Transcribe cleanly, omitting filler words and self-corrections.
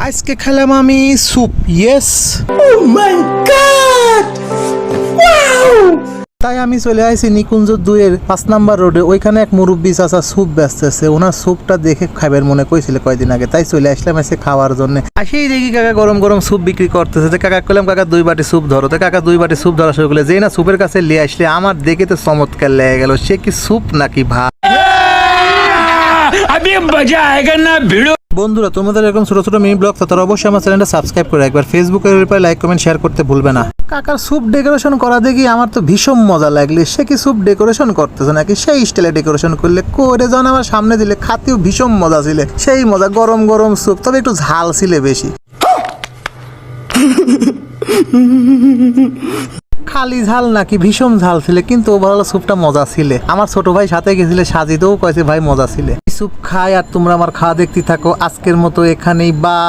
আজকে খেলাম আমি স্যুপ। ইয়েস, তাই আমি চলে আসি নিকুঞ্জ 2-এর 5 নাম্বার রোডে। ওইখানে এক মুরব্বী চাচা স্যুপ বেচতেছে। ওনার স্যুপটা দেখে খাইবার মনে কইছিল কয়দিন আগে, তাই চলে আসলাম এসে খাওয়ার জন্য। আসেই দেখি কাকা গরম গরম স্যুপ বিক্রি করতেছে। তো কাকা কইলাম, কাকা 2 বাটি স্যুপ ধরো। তো কাকা 2 বাটি স্যুপ ধরা শুরু করলে, যেই না স্যুপের কাছে নিয়ে আসলে আমার দেখে তো চমৎকার লেগে গেল। সে কি স্যুপ নাকি ভাত। বন্ধুরা, তোমাদের এরকম ছোট ছোট মিনি ব্লগ তারা অবশ্যই আমার চ্যানেলটা সাবস্ক্রাইব করে একবার ফেসবুকের ব্যাপারে লাইক কমেন্ট শেয়ার করতে ভুলবে না। কাকার স্যুপ ডেকোরেশন করা দেখি আমার তো ভীষণ মজা লাগলে। সে কি স্যুপ ডেকোরেশন করতেছে নাকি সেই স্টাইলে ডেকোরেশন করলে করে যখন আমার সামনে দিলে খাতেও ভীষণ মজা ছিল। সেই মজা, গরম গরম স্যুপ, তবে একটু ঝাল ছিল বেশি। খালি ঝাল নাকি ভীষণ ঝাল ছিল, কিন্তু ওভারঅল স্যুপটা মজা ছিল। আমার ছোট ভাই সাথে গেছিলে, সাজিতেও কয়েছে ভাই মজা ছিল। স্যুপ খাই আর তোমরা আমার খাওয়া দেখতে থাকো। আজকের মতো এখানেই বা